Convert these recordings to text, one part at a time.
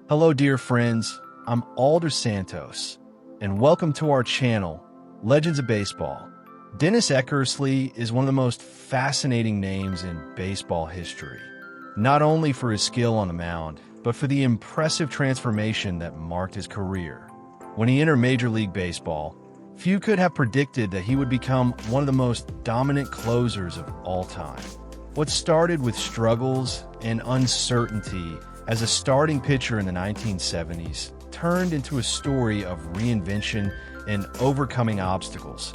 Hello, dear friends. I'm Alder Santos, and welcome to our channel, Legends of Baseball. Dennis Eckersley is one of the most fascinating names in baseball history, not only for his skill on the mound, but for the impressive transformation that marked his career. When he entered Major League Baseball, few could have predicted that he would become one of the most dominant closers of all time. What started with struggles and uncertainty as a starting pitcher in the 1970s turned into a story of reinvention and overcoming obstacles,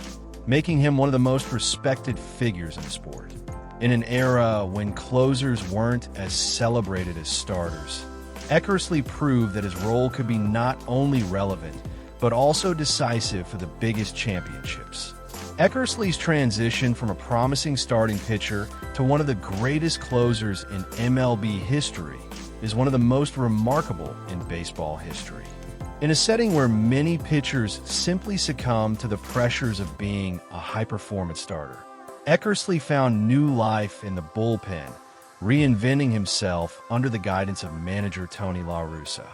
making him one of the most respected figures in the sport. In an era when closers weren't as celebrated as starters, Eckersley proved that his role could be not only relevant, but also decisive for the biggest championships. Eckersley's transition from a promising starting pitcher to one of the greatest closers in MLB history is one of the most remarkable in baseball history. In a setting where many pitchers simply succumb to the pressures of being a high-performance starter, Eckersley found new life in the bullpen, reinventing himself under the guidance of manager Tony La Russa.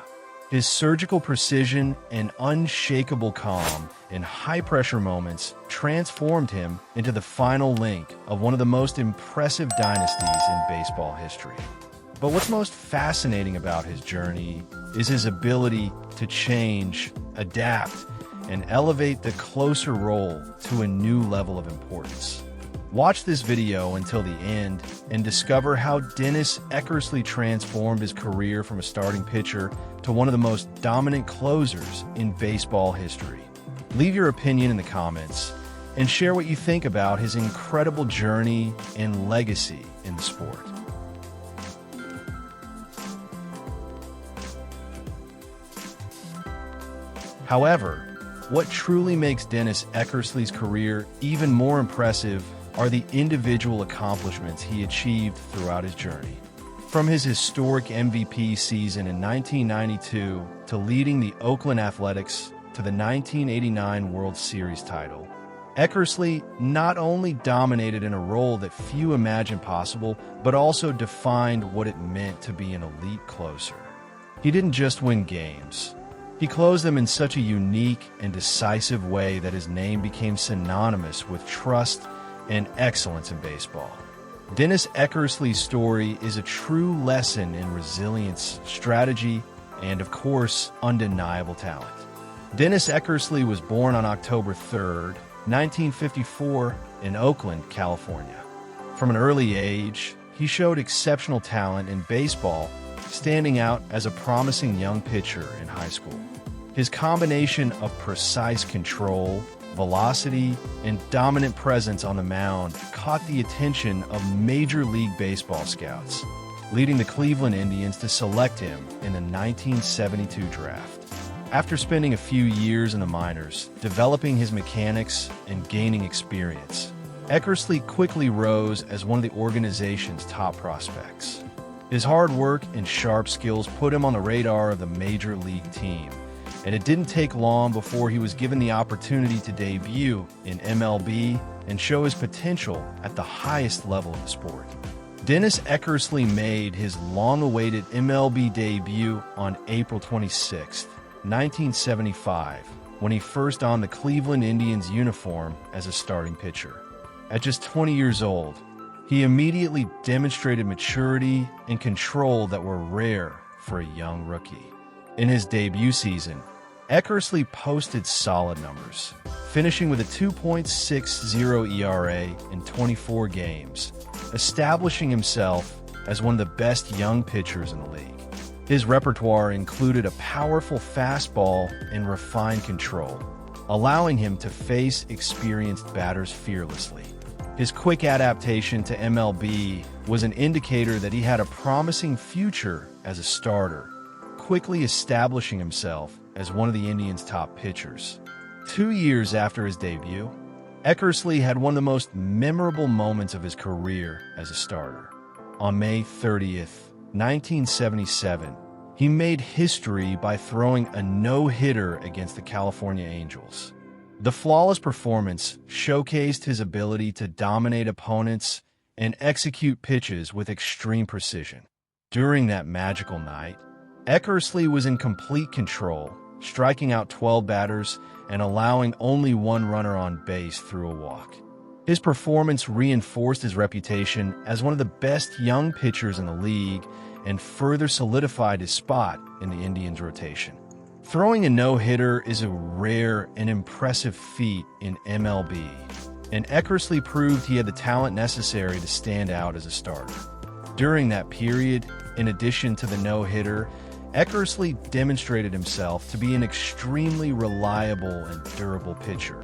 His surgical precision and unshakable calm in high-pressure moments transformed him into the final link of one of the most impressive dynasties in baseball history. But what's most fascinating about his journey is his ability to change, adapt, and elevate the closer role to a new level of importance. Watch this video until the end and discover how Dennis Eckersley transformed his career from a starting pitcher to one of the most dominant closers in baseball history. Leave your opinion in the comments and share what you think about his incredible journey and legacy in the sport. However, what truly makes Dennis Eckersley's career even more impressive are the individual accomplishments he achieved throughout his journey. From his historic MVP season in 1992 to leading the Oakland Athletics to the 1989 World Series title, Eckersley not only dominated in a role that few imagined possible, but also defined what it meant to be an elite closer. He didn't just win games. He closed them in such a unique and decisive way that his name became synonymous with trust and excellence in baseball. Dennis Eckersley's story is a true lesson in resilience, strategy, and, of course, undeniable talent. Dennis Eckersley was born on October 3rd, 1954, in Oakland, California. From an early age, he showed exceptional talent in baseball, standing out as a promising young pitcher in high school. His combination of precise control, velocity, and dominant presence on the mound caught the attention of Major League Baseball scouts, leading the Cleveland Indians to select him in the 1972 draft. After spending a few years in the minors, developing his mechanics and gaining experience, Eckersley quickly rose as one of the organization's top prospects. His hard work and sharp skills put him on the radar of the Major League team, and it didn't take long before he was given the opportunity to debut in MLB and show his potential at the highest level of the sport. Dennis Eckersley made his long-awaited MLB debut on April 26, 1975, when he first donned the Cleveland Indians uniform as a starting pitcher. At just 20 years old, he immediately demonstrated maturity and control that were rare for a young rookie. In his debut season, Eckersley posted solid numbers, finishing with a 2.60 ERA in 24 games, establishing himself as one of the best young pitchers in the league. His repertoire included a powerful fastball and refined control, allowing him to face experienced batters fearlessly. His quick adaptation to MLB was an indicator that he had a promising future as a starter, quickly establishing himself as one of the Indians' top pitchers. 2 years after his debut, Eckersley had one of the most memorable moments of his career as a starter. On May 30th, 1977, he made history by throwing a no-hitter against the California Angels. The flawless performance showcased his ability to dominate opponents and execute pitches with extreme precision. During that magical night, Eckersley was in complete control, striking out 12 batters and allowing only one runner on base through a walk. His performance reinforced his reputation as one of the best young pitchers in the league and further solidified his spot in the Indians' rotation. Throwing a no-hitter is a rare and impressive feat in MLB, and Eckersley proved he had the talent necessary to stand out as a starter. During that period, in addition to the no-hitter, Eckersley demonstrated himself to be an extremely reliable and durable pitcher.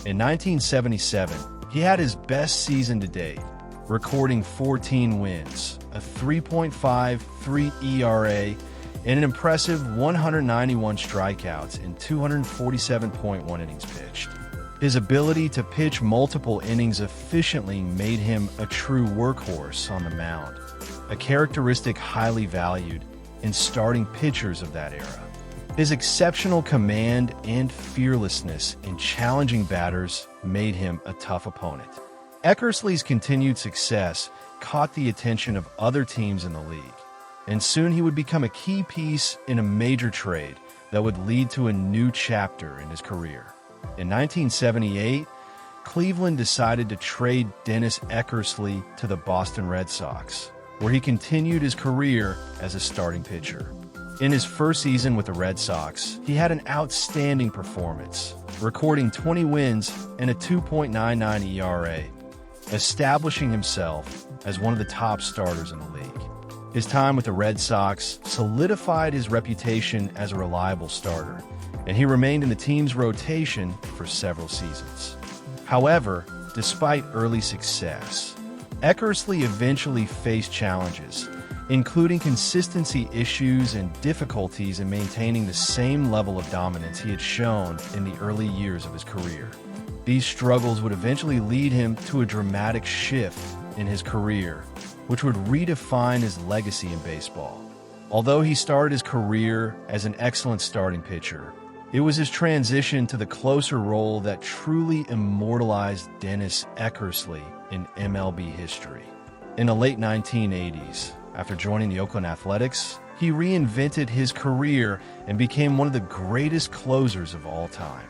In 1977, he had his best season to date, recording 14 wins, a 3.53 ERA, and an impressive 191 strikeouts in 247.1 innings pitched. His ability to pitch multiple innings efficiently made him a true workhorse on the mound, a characteristic highly valued in starting pitchers of that era. His exceptional command and fearlessness in challenging batters made him a tough opponent. Eckersley's continued success caught the attention of other teams in the league, and soon he would become a key piece in a major trade that would lead to a new chapter in his career. In 1978, Cleveland decided to trade Dennis Eckersley to the Boston Red Sox, where he continued his career as a starting pitcher. In his first season with the Red Sox, he had an outstanding performance, recording 20 wins and a 2.99 ERA, establishing himself as one of the top starters in the league. His time with the Red Sox solidified his reputation as a reliable starter, and he remained in the team's rotation for several seasons. However, despite early success, Eckersley eventually faced challenges, including consistency issues and difficulties in maintaining the same level of dominance he had shown in the early years of his career. These struggles would eventually lead him to a dramatic shift in his career, which would redefine his legacy in baseball. Although he started his career as an excellent starting pitcher, it was his transition to the closer role that truly immortalized Dennis Eckersley in MLB history. In the late 1980s, after joining the Oakland Athletics, he reinvented his career and became one of the greatest closers of all time.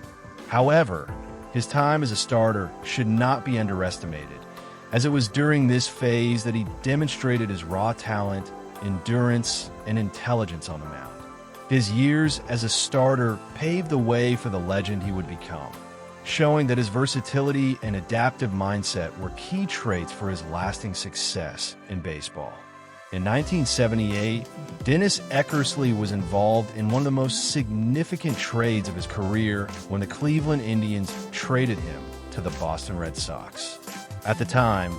However, his time as a starter should not be underestimated, as it was during this phase that he demonstrated his raw talent, endurance, and intelligence on the mound. His years as a starter paved the way for the legend he would become, showing that his versatility and adaptive mindset were key traits for his lasting success in baseball. In 1978, Dennis Eckersley was involved in one of the most significant trades of his career when the Cleveland Indians traded him to the Boston Red Sox. At the time,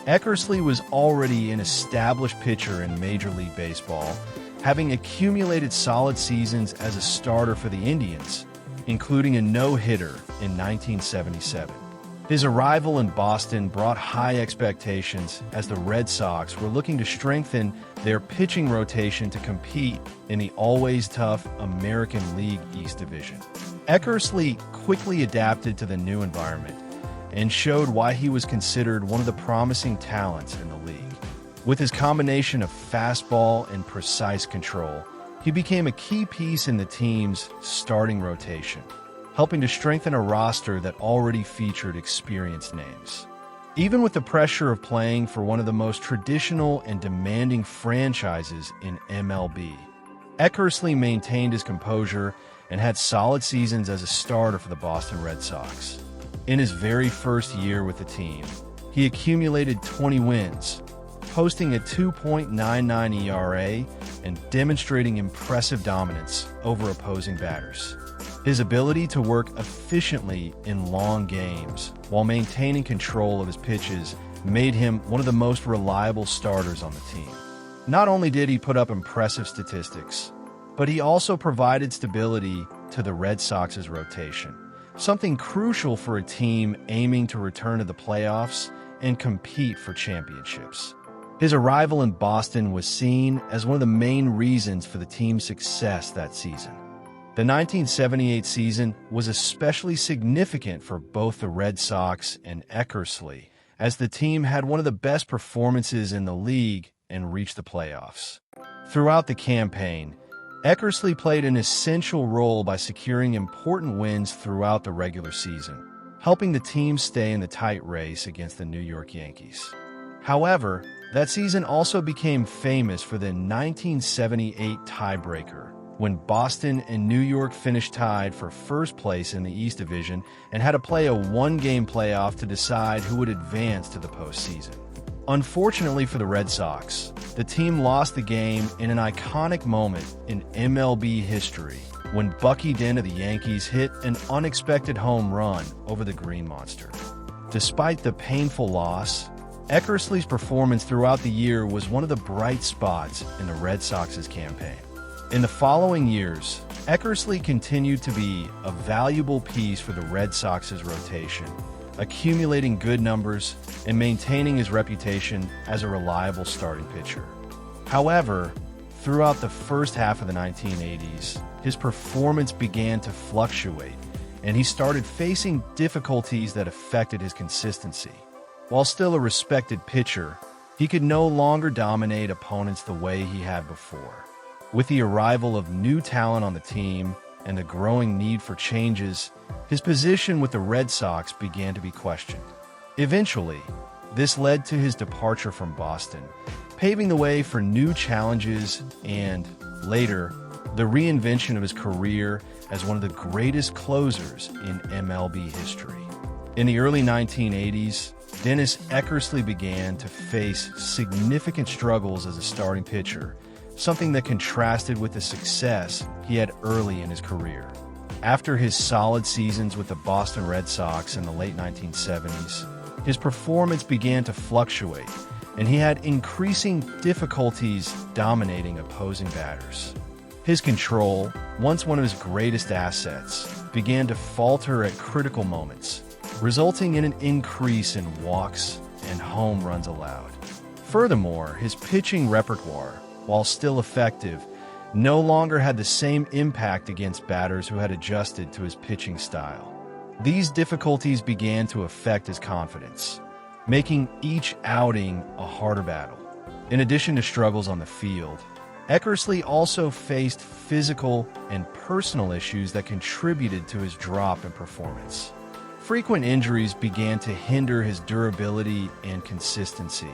Eckersley was already an established pitcher in Major League Baseball, having accumulated solid seasons as a starter for the Indians, including a no-hitter in 1977. His arrival in Boston brought high expectations as the Red Sox were looking to strengthen their pitching rotation to compete in the always tough American League East Division. Eckersley quickly adapted to the new environment and showed why he was considered one of the promising talents in the league. With his combination of fastball and precise control, he became a key piece in the team's starting rotation, helping to strengthen a roster that already featured experienced names. Even with the pressure of playing for one of the most traditional and demanding franchises in MLB, Eckersley maintained his composure and had solid seasons as a starter for the Boston Red Sox. In his very first year with the team, he accumulated 20 wins, posting a 2.99 ERA and demonstrating impressive dominance over opposing batters. His ability to work efficiently in long games while maintaining control of his pitches made him one of the most reliable starters on the team. Not only did he put up impressive statistics, but he also provided stability to the Red Sox's rotation, something crucial for a team aiming to return to the playoffs and compete for championships. His arrival in Boston was seen as one of the main reasons for the team's success that season. The 1978 season was especially significant for both the Red Sox and Eckersley, as the team had one of the best performances in the league and reached the playoffs. Throughout the campaign, Eckersley played an essential role by securing important wins throughout the regular season, helping the team stay in the tight race against the New York Yankees. However, that season also became famous for the 1978 tiebreaker, when Boston and New York finished tied for first place in the East Division and had to play a one-game playoff to decide who would advance to the postseason. Unfortunately for the Red Sox, the team lost the game in an iconic moment in MLB history when Bucky Dent of the Yankees hit an unexpected home run over the Green Monster. Despite the painful loss, Eckersley's performance throughout the year was one of the bright spots in the Red Sox's campaign. In the following years, Eckersley continued to be a valuable piece for the Red Sox's rotation, accumulating good numbers and maintaining his reputation as a reliable starting pitcher. However, throughout the first half of the 1980s, his performance began to fluctuate, and he started facing difficulties that affected his consistency. While still a respected pitcher, he could no longer dominate opponents the way he had before. With the arrival of new talent on the team and the growing need for changes, his position with the Red Sox began to be questioned. Eventually, this led to his departure from Boston, paving the way for new challenges and, later, the reinvention of his career as one of the greatest closers in MLB history. In the early 1980s, Dennis Eckersley began to face significant struggles as a starting pitcher, something that contrasted with the success he had early in his career. After his solid seasons with the Boston Red Sox in the late 1970s, his performance began to fluctuate, and he had increasing difficulties dominating opposing batters. His control, once one of his greatest assets, began to falter at critical moments, resulting in an increase in walks and home runs allowed. Furthermore, his pitching repertoire, while still effective, no longer had the same impact against batters who had adjusted to his pitching style. These difficulties began to affect his confidence, making each outing a harder battle. In addition to struggles on the field, Eckersley also faced physical and personal issues that contributed to his drop in performance. Frequent injuries began to hinder his durability and consistency,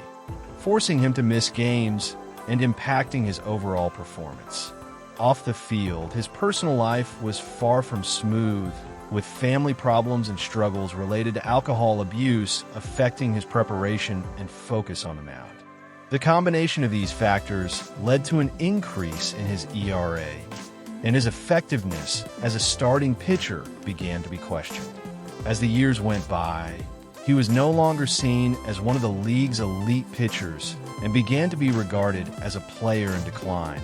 forcing him to miss games and impacting his overall performance. Off the field, his personal life was far from smooth, with family problems and struggles related to alcohol abuse affecting his preparation and focus on the mound. The combination of these factors led to an increase in his ERA, and his effectiveness as a starting pitcher began to be questioned. As the years went by, he was no longer seen as one of the league's elite pitchers and began to be regarded as a player in decline,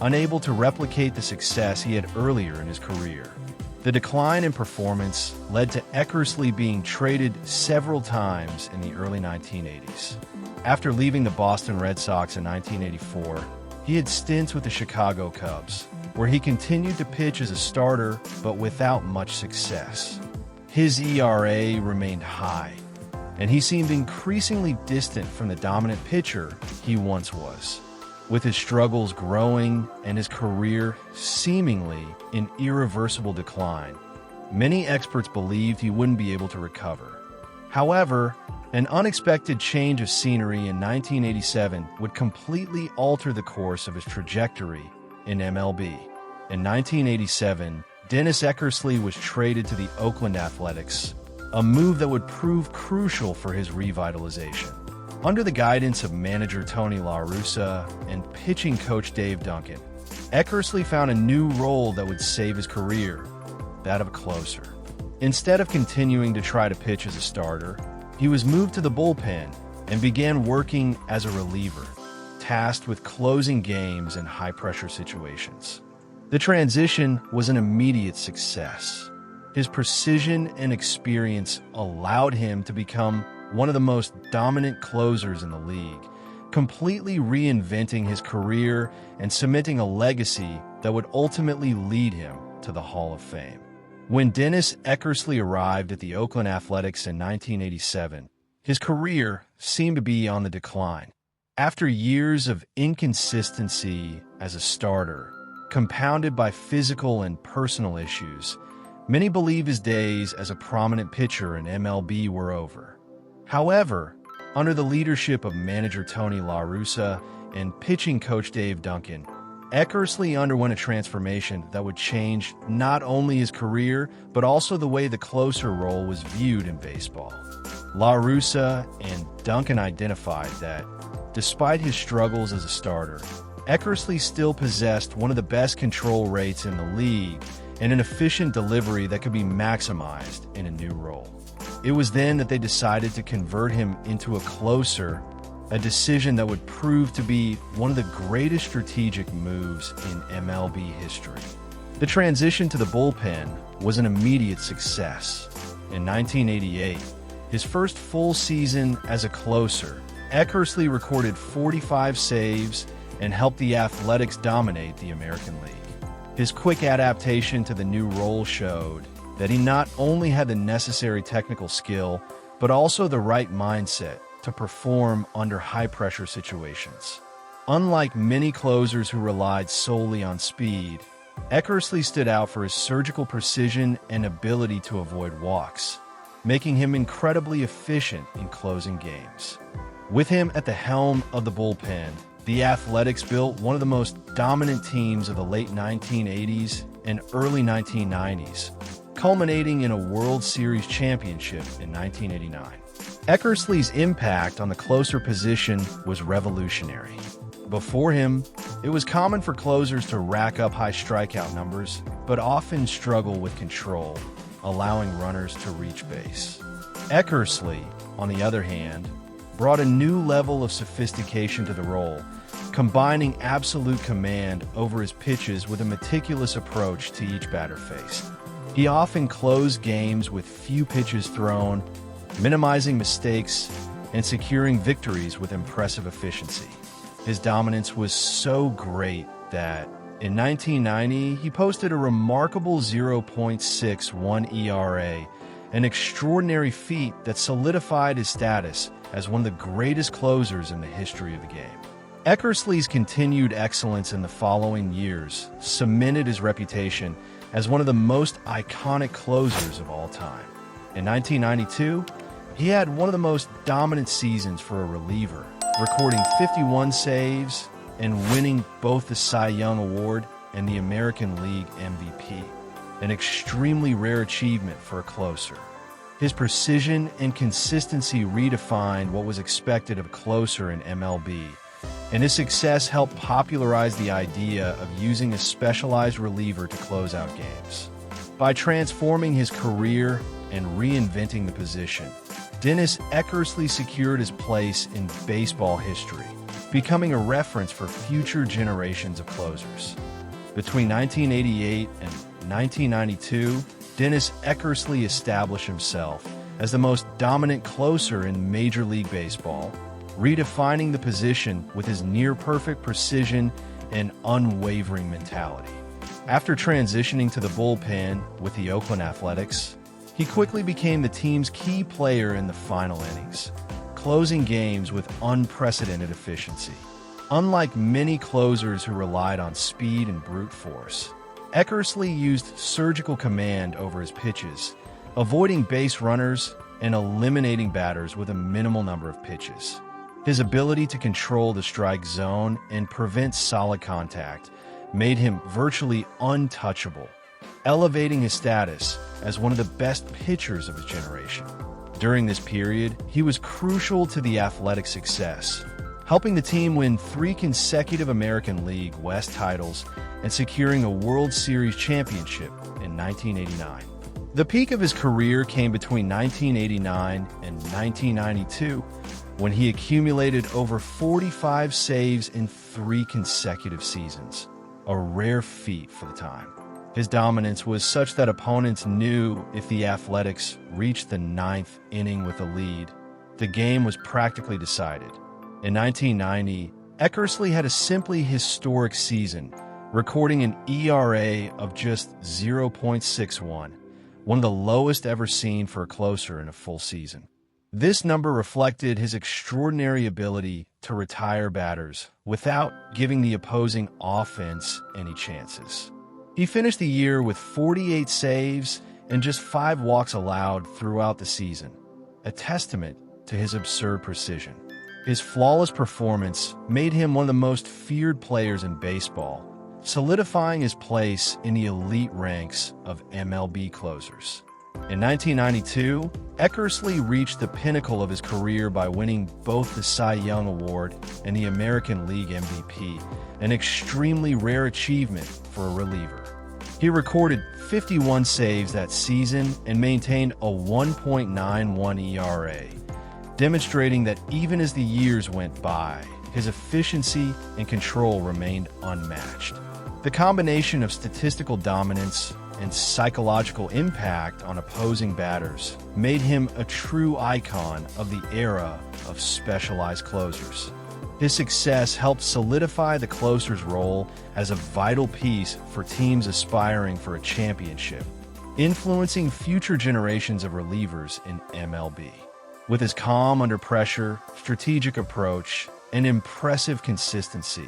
unable to replicate the success he had earlier in his career. The decline in performance led to Eckersley being traded several times in the early 1980s. After leaving the Boston Red Sox in 1984, he had stints with the Chicago Cubs, where he continued to pitch as a starter but without much success. His ERA remained high, and he seemed increasingly distant from the dominant pitcher he once was. With his struggles growing and his career seemingly in irreversible decline, many experts believed he wouldn't be able to recover. However, an unexpected change of scenery in 1987 would completely alter the course of his trajectory in MLB. In 1987, Dennis Eckersley was traded to the Oakland Athletics, a move that would prove crucial for his revitalization. Under the guidance of manager Tony La Russa and pitching coach Dave Duncan, Eckersley found a new role that would save his career, that of a closer. Instead of continuing to try to pitch as a starter, he was moved to the bullpen and began working as a reliever, tasked with closing games in high-pressure situations. The transition was an immediate success. His precision and experience allowed him to become one of the most dominant closers in the league, completely reinventing his career and cementing a legacy that would ultimately lead him to the Hall of Fame. When Dennis Eckersley arrived at the Oakland Athletics in 1987, his career seemed to be on the decline. After years of inconsistency as a starter, compounded by physical and personal issues, many believe his days as a prominent pitcher in MLB were over. However, under the leadership of manager Tony La Russa and pitching coach Dave Duncan, Eckersley underwent a transformation that would change not only his career, but also the way the closer role was viewed in baseball. La Russa and Duncan identified that, despite his struggles as a starter, Eckersley still possessed one of the best control rates in the league and an efficient delivery that could be maximized in a new role. It was then that they decided to convert him into a closer, a decision that would prove to be one of the greatest strategic moves in MLB history. The transition to the bullpen was an immediate success. In 1988, his first full season as a closer, Eckersley recorded 45 saves and helped the Athletics dominate the American League. His quick adaptation to the new role showed that he not only had the necessary technical skill, but also the right mindset to perform under high-pressure situations. Unlike many closers who relied solely on speed, Eckersley stood out for his surgical precision and ability to avoid walks, making him incredibly efficient in closing games. With him at the helm of the bullpen, the Athletics built one of the most dominant teams of the late 1980s and early 1990s, culminating in a World Series championship in 1989. Eckersley's impact on the closer position was revolutionary. Before him, it was common for closers to rack up high strikeout numbers, but often struggle with control, allowing runners to reach base. Eckersley, on the other hand, brought a new level of sophistication to the role, combining absolute command over his pitches with a meticulous approach to each batter faced. He often closed games with few pitches thrown, minimizing mistakes and securing victories with impressive efficiency. His dominance was so great that, in 1990, he posted a remarkable 0.61 ERA, an extraordinary feat that solidified his status as one of the greatest closers in the history of the game. Eckersley's continued excellence in the following years cemented his reputation as one of the most iconic closers of all time. In 1992, he had one of the most dominant seasons for a reliever, recording 51 saves and winning both the Cy Young Award and the American League MVP, an extremely rare achievement for a closer. His precision and consistency redefined what was expected of a closer in MLB, and his success helped popularize the idea of using a specialized reliever to close out games. By transforming his career and reinventing the position, Dennis Eckersley secured his place in baseball history, becoming a reference for future generations of closers. Between 1988 and 1992, Dennis Eckersley established himself as the most dominant closer in Major League Baseball, redefining the position with his near-perfect precision and unwavering mentality. After transitioning to the bullpen with the Oakland Athletics, he quickly became the team's key player in the final innings, closing games with unprecedented efficiency. Unlike many closers who relied on speed and brute force, Eckersley used surgical command over his pitches, avoiding base runners and eliminating batters with a minimal number of pitches. His ability to control the strike zone and prevent solid contact made him virtually untouchable, elevating his status as one of the best pitchers of his generation. During this period, he was crucial to the Athletics' success, helping the team win 3 consecutive American League West titles and securing a World Series championship in 1989. The peak of his career came between 1989 and 1992, when he accumulated over 45 saves in 3 consecutive seasons, a rare feat for the time. His dominance was such that opponents knew if the Athletics reached the 9th inning with a lead, the game was practically decided. In 1990, Eckersley had a simply historic season, recording an ERA of just 0.61, one of the lowest ever seen for a closer in a full season. This number reflected his extraordinary ability to retire batters without giving the opposing offense any chances. He finished the year with 48 saves and just 5 walks allowed throughout the season, a testament to his absurd precision. His flawless performance made him one of the most feared players in baseball, solidifying his place in the elite ranks of MLB closers. In 1992, Eckersley reached the pinnacle of his career by winning both the Cy Young Award and the American League MVP, an extremely rare achievement for a reliever. He recorded 51 saves that season and maintained a 1.91 ERA, demonstrating that even as the years went by, his efficiency and control remained unmatched. The combination of statistical dominance and psychological impact on opposing batters made him a true icon of the era of specialized closers. His success helped solidify the closer's role as a vital piece for teams aspiring for a championship, influencing future generations of relievers in MLB. With his calm under pressure, strategic approach, and impressive consistency,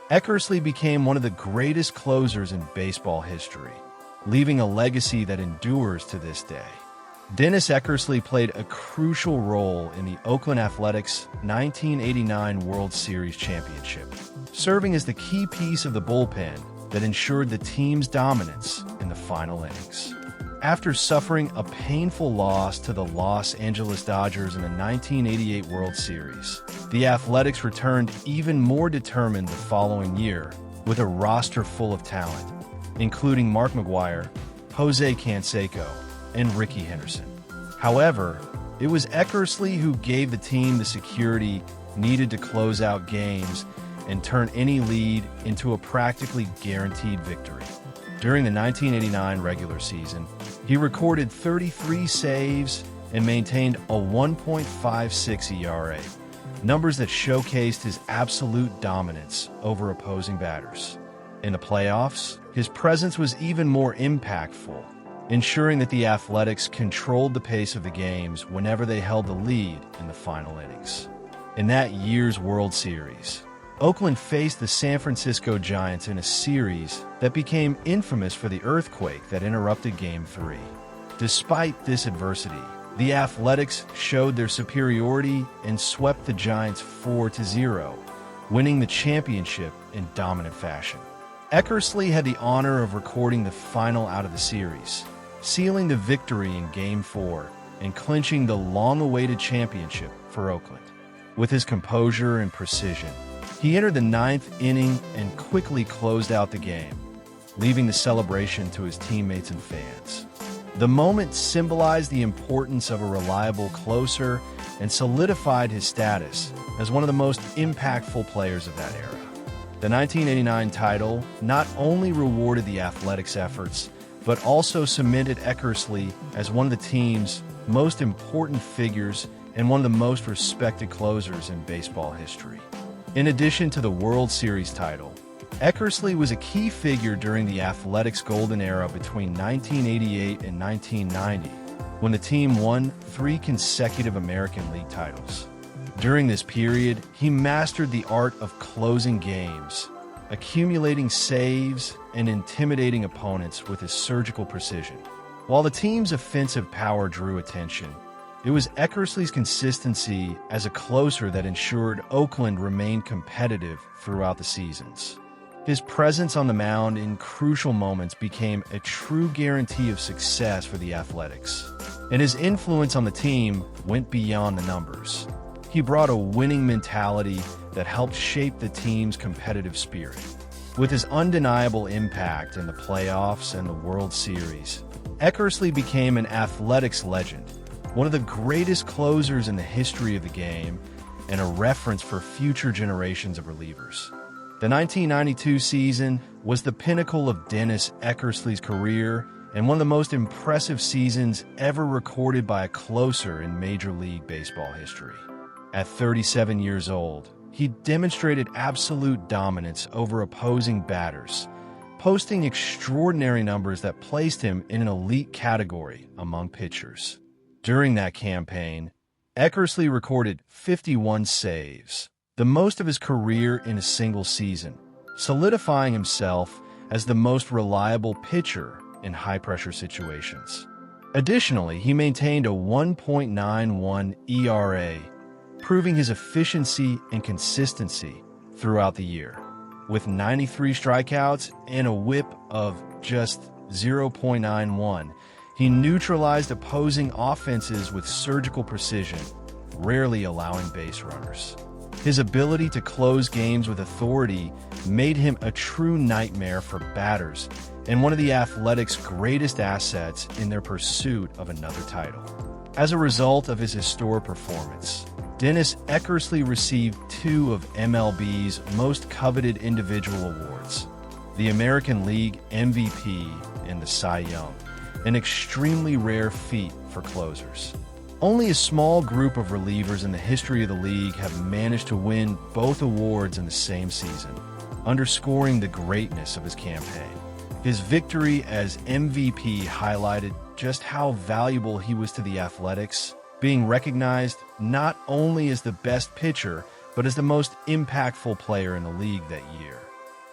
Eckersley became one of the greatest closers in baseball history, leaving a legacy that endures to this day. Dennis Eckersley played a crucial role in the Oakland Athletics' 1989 World Series championship, serving as the key piece of the bullpen that ensured the team's dominance in the final innings. After suffering a painful loss to the Los Angeles Dodgers in the 1988 World Series, the Athletics returned even more determined the following year with a roster full of talent, including Mark McGwire, Jose Canseco, and Rickey Henderson. However, it was Eckersley who gave the team the security needed to close out games and turn any lead into a practically guaranteed victory. During the 1989 regular season, he recorded 33 saves and maintained a 1.56 ERA, numbers that showcased his absolute dominance over opposing batters. In the playoffs, his presence was even more impactful, ensuring that the Athletics controlled the pace of the games whenever they held the lead in the final innings. In that year's World Series, Oakland faced the San Francisco Giants in a series that became infamous for the earthquake that interrupted Game 3. Despite this adversity, the Athletics showed their superiority and swept the Giants 4-0, winning the championship in dominant fashion. Eckersley had the honor of recording the final out of the series, sealing the victory in Game 4 and clinching the long-awaited championship for Oakland. With his composure and precision, he entered the 9th inning and quickly closed out the game, leaving the celebration to his teammates and fans. The moment symbolized the importance of a reliable closer and solidified his status as one of the most impactful players of that era. The 1989 title not only rewarded the Athletics' efforts, but also cemented Eckersley as one of the team's most important figures and one of the most respected closers in baseball history. In addition to the World Series title, Eckersley was a key figure during the Athletics' golden era between 1988 and 1990, when the team won 3 consecutive American League titles. During this period, he mastered the art of closing games, accumulating saves and intimidating opponents with his surgical precision. While the team's offensive power drew attention, it was Eckersley's consistency as a closer that ensured Oakland remained competitive throughout the seasons. His presence on the mound in crucial moments became a true guarantee of success for the Athletics, and his influence on the team went beyond the numbers. He brought a winning mentality that helped shape the team's competitive spirit. With his undeniable impact in the playoffs and the World Series, Eckersley became an Athletics legend, one of the greatest closers in the history of the game, and a reference for future generations of relievers. The 1992 season was the pinnacle of Dennis Eckersley's career and one of the most impressive seasons ever recorded by a closer in Major League Baseball history. At 37 years old, he demonstrated absolute dominance over opposing batters, posting extraordinary numbers that placed him in an elite category among pitchers. During that campaign, Eckersley recorded 51 saves, the most of his career in a single season, solidifying himself as the most reliable pitcher in high-pressure situations. Additionally, he maintained a 1.91 ERA, proving his efficiency and consistency throughout the year. With 93 strikeouts and a whip of just 0.91, he neutralized opposing offenses with surgical precision, rarely allowing base runners. His ability to close games with authority made him a true nightmare for batters and one of the Athletics' greatest assets in their pursuit of another title. As a result of his historic performance, Dennis Eckersley received two of MLB's most coveted individual awards, the American League MVP and the Cy Young, an extremely rare feat for closers. Only a small group of relievers in the history of the league have managed to win both awards in the same season, underscoring the greatness of his campaign. His victory as MVP highlighted just how valuable he was to the Athletics, being recognized not only as the best pitcher, but as the most impactful player in the league that year.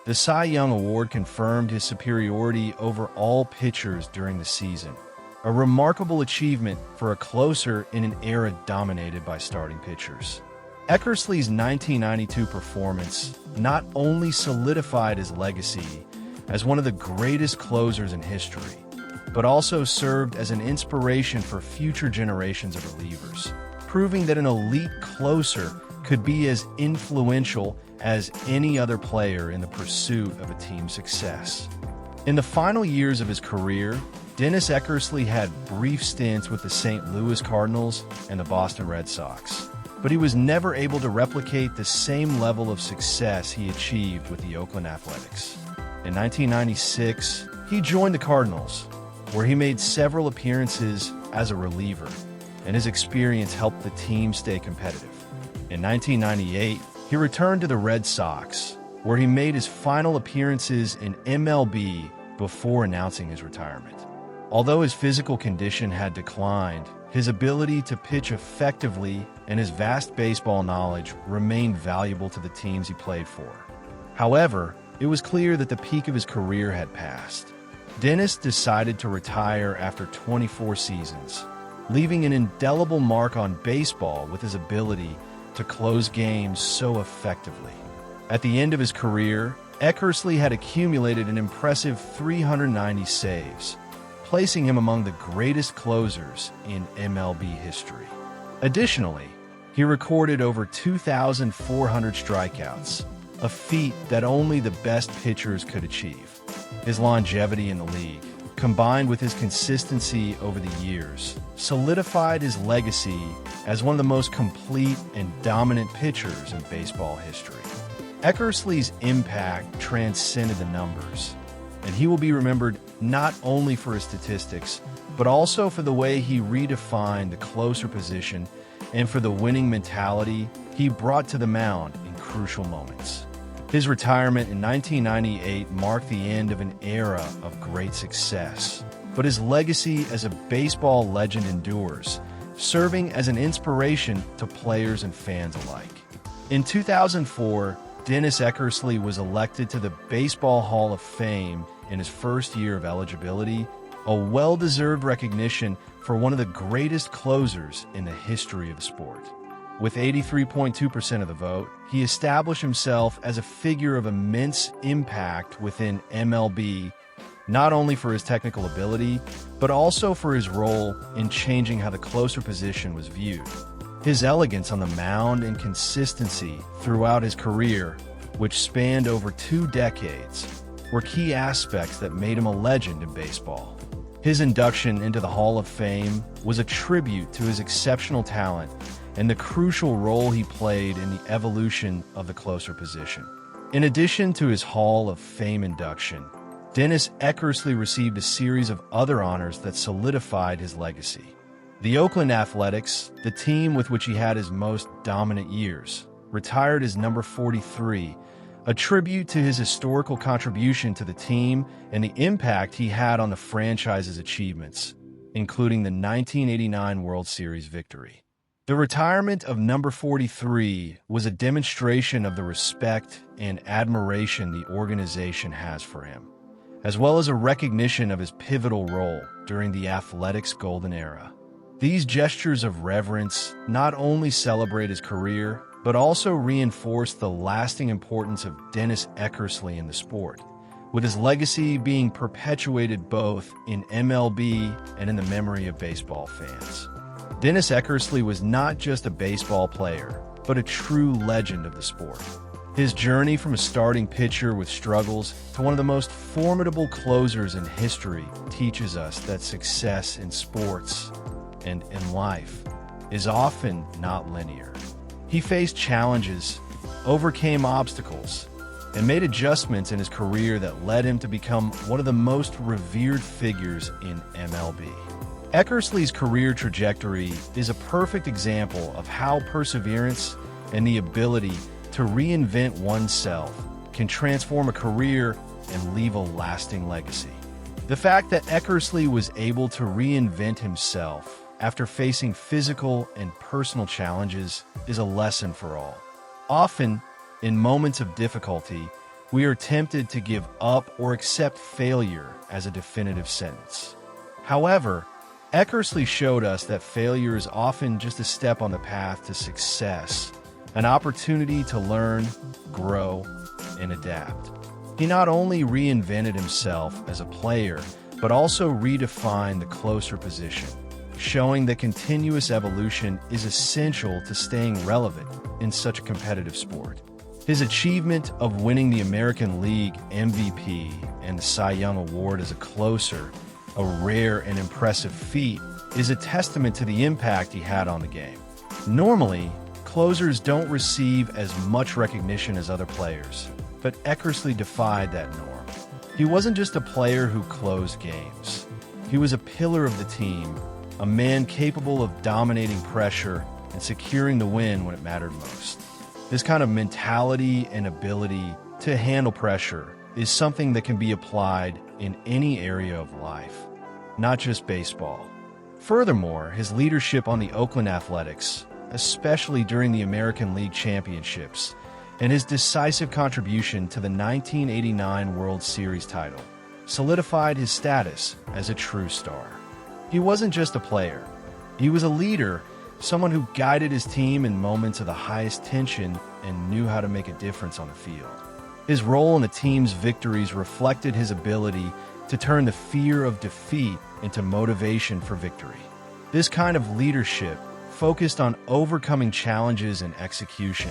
The Cy Young Award confirmed his superiority over all pitchers during the season, a remarkable achievement for a closer in an era dominated by starting pitchers. Eckersley's 1992 performance not only solidified his legacy as one of the greatest closers in history, but also served as an inspiration for future generations of relievers, proving that an elite closer could be as influential as any other player in the pursuit of a team's success. In the final years of his career, Dennis Eckersley had brief stints with the St. Louis Cardinals and the Boston Red Sox, but he was never able to replicate the same level of success he achieved with the Oakland Athletics. In 1996, he joined the Cardinals, where he made several appearances as a reliever, and his experience helped the team stay competitive. In 1998, he returned to the Red Sox, where he made his final appearances in MLB before announcing his retirement. Although his physical condition had declined, his ability to pitch effectively and his vast baseball knowledge remained valuable to the teams he played for. However, it was clear that the peak of his career had passed. Dennis decided to retire after 24 seasons, leaving an indelible mark on baseball with his ability to close games so effectively. At the end of his career, Eckersley had accumulated an impressive 390 saves, placing him among the greatest closers in MLB history. Additionally, he recorded over 2,400 strikeouts, a feat that only the best pitchers could achieve. His longevity in the league, combined with his consistency over the years, solidified his legacy as one of the most complete and dominant pitchers in baseball history. Eckersley's impact transcended the numbers, and he will be remembered not only for his statistics, but also for the way he redefined the closer position and for the winning mentality he brought to the mound in crucial moments. His retirement in 1998 marked the end of an era of great success, but his legacy as a baseball legend endures, serving as an inspiration to players and fans alike. In 2004, Dennis Eckersley was elected to the Baseball Hall of Fame in his first year of eligibility, a well-deserved recognition for one of the greatest closers in the history of the sport. With 83.2% of the vote, he established himself as a figure of immense impact within MLB, not only for his technical ability, but also for his role in changing how the closer position was viewed. His elegance on the mound and consistency throughout his career, which spanned over 2 decades, were key aspects that made him a legend in baseball. His induction into the Hall of Fame was a tribute to his exceptional talent and the crucial role he played in the evolution of the closer position. In addition to his Hall of Fame induction, Dennis Eckersley received a series of other honors that solidified his legacy. The Oakland Athletics, the team with which he had his most dominant years, retired as number 43, a tribute to his historical contribution to the team and the impact he had on the franchise's achievements, including the 1989 World Series victory. The retirement of number 43 was a demonstration of the respect and admiration the organization has for him, as well as a recognition of his pivotal role during the Athletics' golden era. These gestures of reverence not only celebrate his career, but also reinforce the lasting importance of Dennis Eckersley in the sport, with his legacy being perpetuated both in MLB and in the memory of baseball fans. Dennis Eckersley was not just a baseball player, but a true legend of the sport. His journey from a starting pitcher with struggles to one of the most formidable closers in history teaches us that success in sports and in life is often not linear. He faced challenges, overcame obstacles, and made adjustments in his career that led him to become one of the most revered figures in MLB. Eckersley's career trajectory is a perfect example of how perseverance and the ability to reinvent oneself can transform a career and leave a lasting legacy. The fact that Eckersley was able to reinvent himself after facing physical and personal challenges is a lesson for all. Often, in moments of difficulty, we are tempted to give up or accept failure as a definitive sentence. However, Eckersley showed us that failure is often just a step on the path to success, an opportunity to learn, grow, and adapt. He not only reinvented himself as a player, but also redefined the closer position, showing that continuous evolution is essential to staying relevant in such a competitive sport. His achievement of winning the American League MVP and the Cy Young Award as a closer, a rare and impressive feat, is a testament to the impact he had on the game. Normally, closers don't receive as much recognition as other players, but Eckersley defied that norm. He wasn't just a player who closed games. He was a pillar of the team, a man capable of dominating pressure and securing the win when it mattered most. This kind of mentality and ability to handle pressure is something that can be applied in any area of life, not just baseball. Furthermore, his leadership on the Oakland Athletics, especially during the American League Championships, and his decisive contribution to the 1989 World Series title, solidified his status as a true star. He wasn't just a player. He was a leader, someone who guided his team in moments of the highest tension and knew how to make a difference on the field. His role in the team's victories reflected his ability to turn the fear of defeat into motivation for victory. This kind of leadership, focused on overcoming challenges and execution,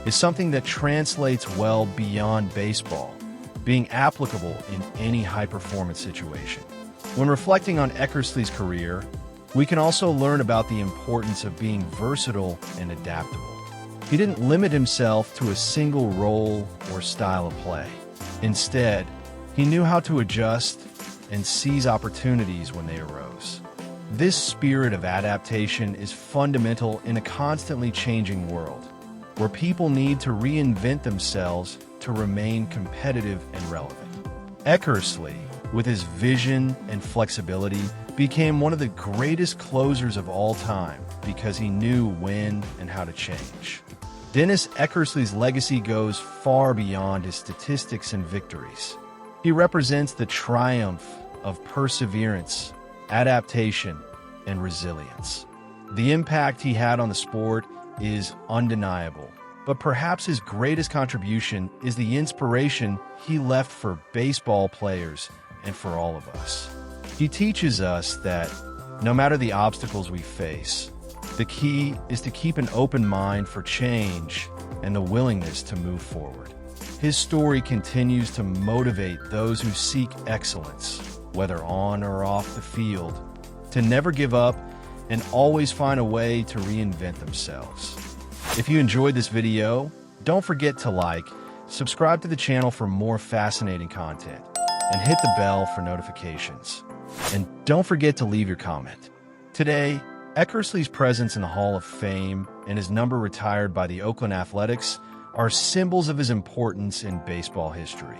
is something that translates well beyond baseball, being applicable in any high-performance situation. When reflecting on Eckersley's career, we can also learn about the importance of being versatile and adaptable. He didn't limit himself to a single role or style of play. Instead, he knew how to adjust and seize opportunities when they arose. This spirit of adaptation is fundamental in a constantly changing world, where people need to reinvent themselves to remain competitive and relevant. Eckersley, with his vision and flexibility, became one of the greatest closers of all time because he knew when and how to change. Dennis Eckersley's legacy goes far beyond his statistics and victories. He represents the triumph of perseverance, adaptation, and resilience. The impact he had on the sport is undeniable, but perhaps his greatest contribution is the inspiration he left for baseball players and for all of us. He teaches us that no matter the obstacles we face, the key is to keep an open mind for change and the willingness to move forward. His story continues to motivate those who seek excellence, whether on or off the field, to never give up and always find a way to reinvent themselves. If you enjoyed this video, don't forget to like, subscribe to the channel for more fascinating content, and hit the bell for notifications. And don't forget to leave your comment. Today, Eckersley's presence in the Hall of Fame and his number retired by the Oakland Athletics are symbols of his importance in baseball history.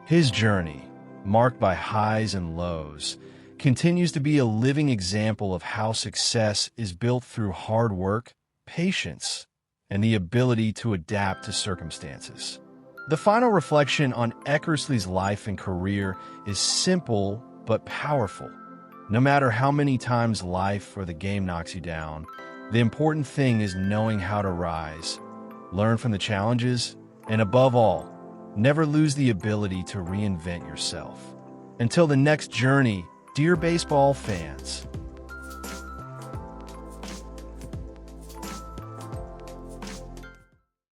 His journey, marked by highs and lows, continues to be a living example of how success is built through hard work, patience, and the ability to adapt to circumstances. The final reflection on Eckersley's life and career is simple but powerful. No matter how many times life or the game knocks you down, the important thing is knowing how to rise, learn from the challenges, and above all, never lose the ability to reinvent yourself. Until the next journey, dear baseball fans,